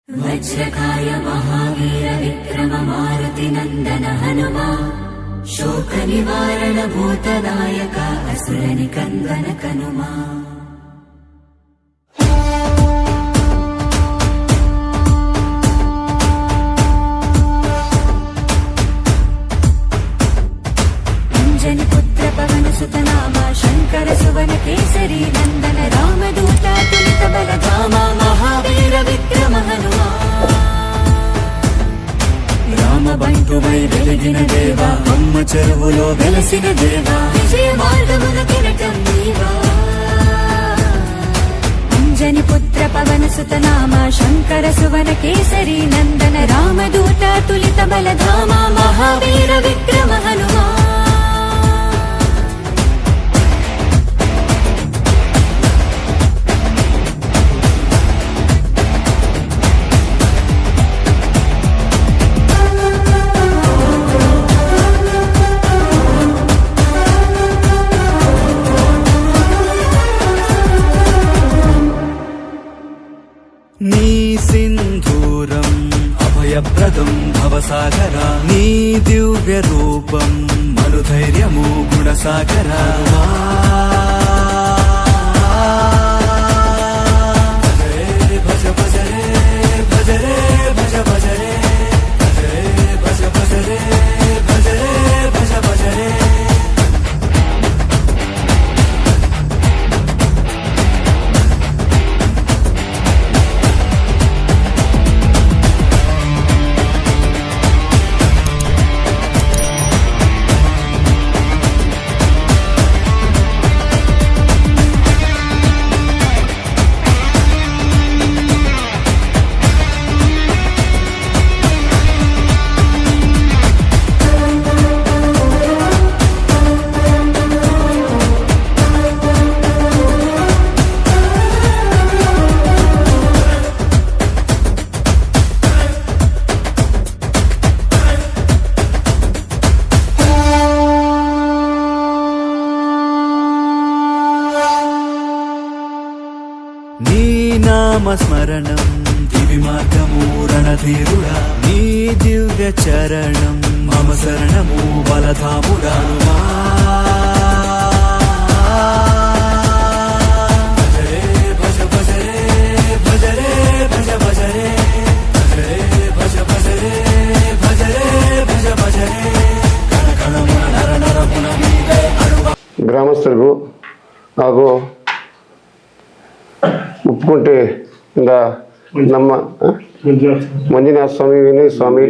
वज्रकाय महावीर विक्रम मारुति नंदन हनुमा शोक निवारण भूतदायक असुर निकंदन कनुमा। अंजनी पुत्र पवन सुत नामा शंकर सुवन केसरी नंदन रामदूत तुलित बल धामा महावीर विक्रम हनुमा। రామ బంటువై వెలిగిన దేవా అమ్మ చెరువులో వెలసిన దేవా విజయ మార్గమున కిరటం నీవా। అంజని పుత్ర పవన సుత నామ శంకర సువన కేసరి నందన రామదూత తులిత బల ధామ మహావీర విక్రమ హనుమా। నీ సింధూరం అభయప్రదం భవసాగరా నీ దివ్య రూపం మనుధైర్యము గుణసాగరా। భజ భజ రే భజ రే భజ భజ రే భజ రే భజ భజ రే భజ రే భజ భజ రే। నీ నామస్మరణం దివి మార్గము రణధీరుడా నీ దివ్య చరణం మమ శరణము బలధాముడా। భజ భజ రే భజ రే భజ భజ రే భజ రే భజ భజ రే భజ రే భజ భజ రే కణ కణమున నర నరమున నీవే అణువ। గ్రామస్తులకు ಹಾಗೂ ಉಪ್ಪುಂಟೆ ಇಂದ ನಮ್ಮ ಮಂಜುನಾಥ ಸ್ವಾಮಿ ವಿನಯ್ ಸ್ವಾಮಿ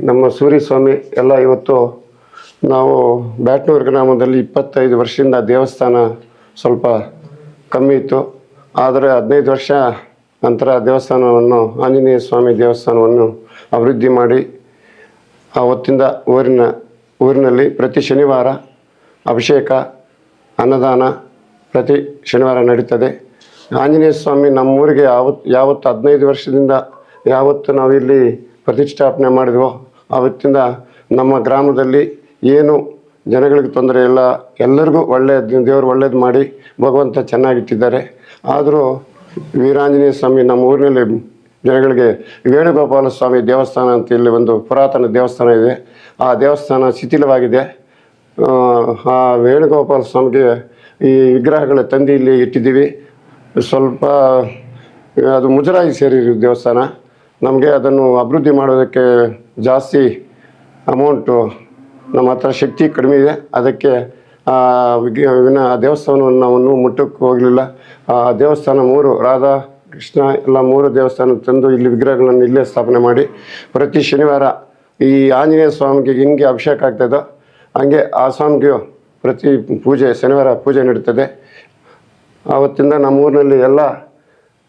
ನಮ್ಮ ಸೂರಿ ಸ್ವಾಮಿ ಎಲ್ಲ ಇವತ್ತು ನಾವು ಬ್ಯಾಟ್ನೂರು ಗ್ರಾಮದಲ್ಲಿ 25 ವರ್ಷದಿಂದ ದೇವಸ್ಥಾನ ಸ್ವಲ್ಪ ಕಮ್ಮಿ ಇತ್ತು. ಆದರೆ 15 ವರ್ಷ ನಂತರ ದೇವಸ್ಥಾನವನ್ನು ಆಂಜನೇಯ ಸ್ವಾಮಿ ದೇವಸ್ಥಾನವನ್ನು ಅಭಿವೃದ್ಧಿ ಮಾಡಿ ಆವತ್ತಿಂದ ಊರಿನಲ್ಲಿ ಪ್ರತಿ ಶನಿವಾರ ಅಭಿಷೇಕ ಅನ್ನದಾನ ಪ್ರತಿ ಶನಿವಾರ ನಡೀತದೆ. ಆಂಜನೇಯ ಸ್ವಾಮಿ ನಮ್ಮೂರಿಗೆ ಯಾವತ್ತು 15 ವರ್ಷದಿಂದ ಯಾವತ್ತು ನಾವಿಲ್ಲಿ ಪ್ರತಿಷ್ಠಾಪನೆ ಮಾಡಿದ್ವೋ ಆವತ್ತಿಂದ ನಮ್ಮ ಗ್ರಾಮದಲ್ಲಿ ಏನು ಜನಗಳಿಗೆ ತೊಂದರೆ ಇಲ್ಲ, ಎಲ್ಲರಿಗೂ ದೇವರು ಒಳ್ಳೇದು ಮಾಡಿ ಭಗವಂತ ಚೆನ್ನಾಗಿಟ್ಟಿದ್ದಾರೆ. ಆದರೂ ವೀರಾಂಜನೇಯ ಸ್ವಾಮಿ ನಮ್ಮ ಊರಿನಲ್ಲಿ ಜನಗಳಿಗೆ ವೇಣುಗೋಪಾಲ ಸ್ವಾಮಿ ದೇವಸ್ಥಾನ ಅಂತ ಇಲ್ಲಿ ಒಂದು ಪುರಾತನ ದೇವಸ್ಥಾನ ಇದೆ. ಆ ದೇವಸ್ಥಾನ ಶಿಥಿಲವಾಗಿದೆ. ಆ ವೇಣುಗೋಪಾಲ ಸ್ವಾಮಿಗೆ ಈ ವಿಗ್ರಹಗಳ ತಂದು ಇಲ್ಲಿ ಇಟ್ಟಿದ್ದೀವಿ. ಸ್ವಲ್ಪ ಅದು ಮುಜರಾಯಿ ಸೇರಿರೋ ದೇವಸ್ಥಾನ. ನಮಗೆ ಅದನ್ನು ಅಭಿವೃದ್ಧಿ ಮಾಡೋದಕ್ಕೆ ಜಾಸ್ತಿ ಅಮೌಂಟು ನಮ್ಮ ಹತ್ರ ಶಕ್ತಿ ಕಡಿಮೆ ಇದೆ. ಅದಕ್ಕೆ ಆ ದೇವಸ್ಥಾನವನ್ನು ನಾವು ಮುಟ್ಟಕ್ಕೆ ಹೋಗಲಿಲ್ಲ. ಆ ದೇವಸ್ಥಾನ 3 ರಾಧಾ ಕೃಷ್ಣ ಎಲ್ಲ 3 ದೇವಸ್ಥಾನ ತಂದು ಇಲ್ಲಿ ವಿಗ್ರಹಗಳನ್ನು ಇಲ್ಲೇ ಸ್ಥಾಪನೆ ಮಾಡಿ ಪ್ರತಿ ಶನಿವಾರ ಈ ಆಂಜನೇಯ ಸ್ವಾಮಿಗೆ ಹಿಂಗೆ ಅಭಿಷೇಕ ಆಗ್ತದೋ ಹಂಗೆ ಆ ಸ್ವಾಮಿಗೆ ಪ್ರತಿ ಪೂಜೆ ಶನಿವಾರ ಪೂಜೆ ನಡೀತದೆ. ಆವತ್ತಿಂದ ನಮ್ಮ ಊರಿನಲ್ಲಿ ಎಲ್ಲ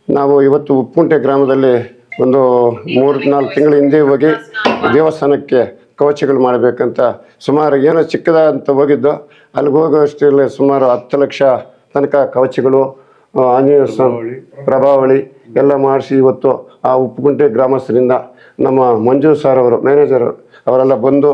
ನಾವು ಇವತ್ತು ಉಪ್ಪುಂಟೆ ಗ್ರಾಮದಲ್ಲಿ ಒಂದು 3-4 ತಿಂಗಳ ಹಿಂದೆ ಹೋಗಿ ದೇವಸ್ಥಾನಕ್ಕೆ ಕವಚಗಳು ಮಾಡಬೇಕಂತ ಸುಮಾರು ಏನೋ ಚಿಕ್ಕದಂತ ಹೋಗಿದ್ದು. ಅಲ್ಲಿಗೆ ಹೋಗೋಷ್ಟರಲ್ಲಿ ಸುಮಾರು 10 ಲಕ್ಷ ತನಕ ಕವಚಗಳು ಆಂಜನೇಯ ಸ್ವಾಮಿ ಪ್ರಭಾವಳಿ ಎಲ್ಲ ಮಾಡಿಸಿ ಇವತ್ತು ಆ ಉಪ್ಪುಂಟೆ ಗ್ರಾಮಸ್ಥರಿಂದ ನಮ್ಮ ಮಂಜು ಸರ್ ಅವರು ಮ್ಯಾನೇಜರ್ ಅವರೆಲ್ಲ ಬಂದು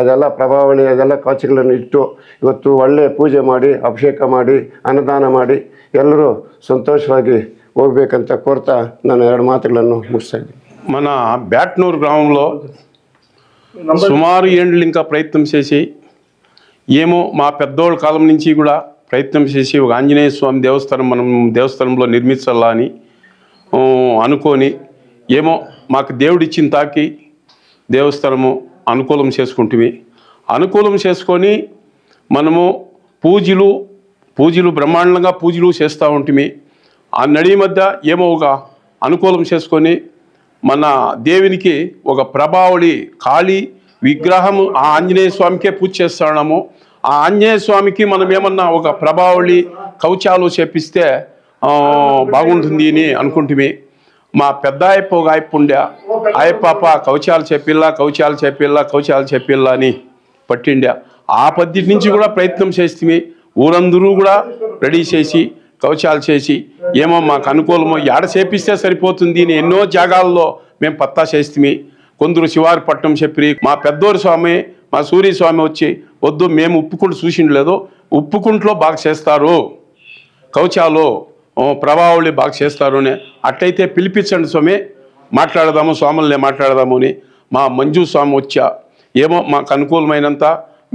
ಅದೆಲ್ಲ ಪ್ರಭಾವಳಿ ಅದೆಲ್ಲ ಕವಚಗಳನ್ನು ಇಟ್ಟು ಇವತ್ತು ಒಳ್ಳೆಯ ಪೂಜೆ ಮಾಡಿ ಅಭಿಷೇಕ ಮಾಡಿ ಅನ್ನದಾನ ಮಾಡಿ ಎಲ್ಲರೂ ಸಂತೋಷವಾಗಿ ಹೋಗ್ಬೇಕಂತ ಕೋರ್ತಾ ನಾನು 2 ಮಾತುಗಳನ್ನು ಮುಗಿಸ್ತಾ ಇದ್ದೀನಿ. మన బ్యాట్నూరు గ్రామంలో సుమారు ఏండ్లు ఇంకా ప్రయత్నం చేసి ఏమో మా పెద్దోళ్ళ కాలం నుంచి కూడా ప్రయత్నం చేసి ఒక ఆంజనేయ స్వామి దేవస్థానం మనం దేవస్థానంలో నిర్మించాలా అని అనుకొని ఏమో మాకు దేవుడిచ్చిన తాకి దేవస్థానము అనుకూలం చేసుకొని మనము పూజలు బ్రహ్మాండంగా పూజలు చేస్తూ ఉంటుంది. ఆ నడి మధ్య ఏమో ఒక అనుకూలం చేసుకొని మన దేవునికి ఒక ప్రభావళి కాళీ విగ్రహము ఆ ఆంజనేయ స్వామికే పూజ చేస్తున్నాము. ఆ ఆంజనేయ స్వామికి మనం ఏమన్నా ఒక ప్రభావళి కవచాలు చేపిస్తే బాగుంటుంది అని అనుకుంటుమి. మా పెద్ద ఆయప్ప ఒక ఆయప్ప ఉండే ఆయప్ప కవచాలు చెప్పిల్లా అని పట్టిండా. ఆ పద్ధతి నుంచి కూడా ప్రయత్నం చేస్తే ఊరందరూ కూడా రెడీ చేసి కవచాలు చేసి ఏమో మాకు అనుకూలమో ఏడ చేపిస్తే సరిపోతుంది అని ఎన్నో జాగాల్లో మేము పత్తా చేస్తే కొందరు శివారి పట్టణం చెప్పి మా పెద్దోరు స్వామి మా సూర్య స్వామి వచ్చి వద్దు మేము ఉప్పుకుంట చూసిండలేదు, ఉప్పుకుంట్లో బాగా చేస్తారు కవచాలు ప్రభావళి బాగా చేస్తారు అని అట్లయితే పిలిపించండి స్వామి మాట్లాడదాము స్వాములనే మాట్లాడదాము అని మా మంజు స్వామి వచ్చా ఏమో మాకు అనుకూలమైనంత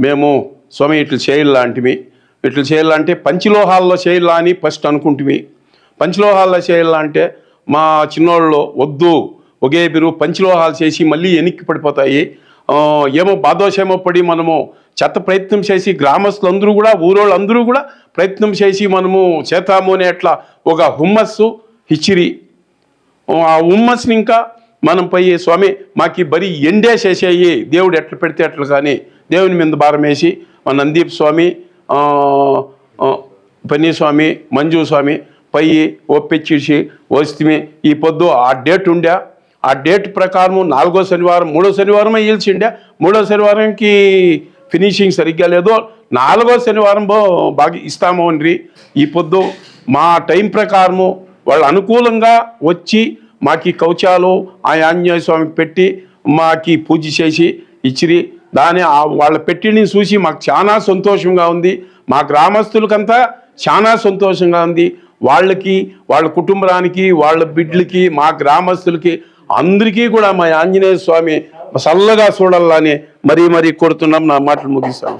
మేము స్వామి ఇట్లా చేయాలంటే పంచలోహాల్లో చేయాలా అని ఫస్ట్ అనుకుంటుమి. పంచలోహాల్లో చేయాలా అంటే మా చిన్నోళ్ళు వద్దు ఒకే బిరు పంచలోహాలు చేసి మళ్ళీ వెనక్కి పడిపోతాయి, ఏమో బాదోషేమో పడి మనము చెత్త ప్రయత్నం చేసి గ్రామస్తులందరూ కూడా ఊరోళ్ళందరూ కూడా ప్రయత్నం చేసి మనము చేతాము అనే అట్లా ఒక హుమ్మస్సు ఇచ్చిరి. ఆ హుమ్మస్ని ఇంకా మనం పోయి స్వామి మాకు బరీ ఎండే చేసేయి దేవుడు ఎట్లా పెడితే అట్లా కానీ దేవుని మీద భారం వేసి మా నందీప్ స్వామి పన్నీస్వామి మంజు స్వామి పయ్యి ఒప్పించేసి వస్తే ఈ పొద్దు ఆ డేట్ ఉండే ఆ డేట్ ప్రకారం 4వ శనివారం 3వ శనివారమే ఈల్చిండే. 3వ శనివారంకి ఫినిషింగ్ సరిగ్గా లేదు, 4వ శనివారం బాగా ఇస్తాము అండ్రి. ఈ పొద్దు మా టైం ప్రకారము వాళ్ళు అనుకూలంగా వచ్చి మాకు కవచాలు ఆ ఆంజనేయ స్వామికి పెట్టి మాకు పూజ చేసి ఇచ్చిరి. దాని వాళ్ళ పెట్టిని చూసి మాకు చాలా సంతోషంగా ఉంది, మా గ్రామస్తులకంతా చాలా సంతోషంగా ఉంది. వాళ్ళకి వాళ్ళ కుటుంబానికి వాళ్ళ బిడ్డలకి మా గ్రామస్తులకి అందరికీ కూడా మా ఆంజనేయ స్వామి చల్లగా చూడాలని మరీ కోరుతున్నాం. నా మాటలు ముగిస్తాను.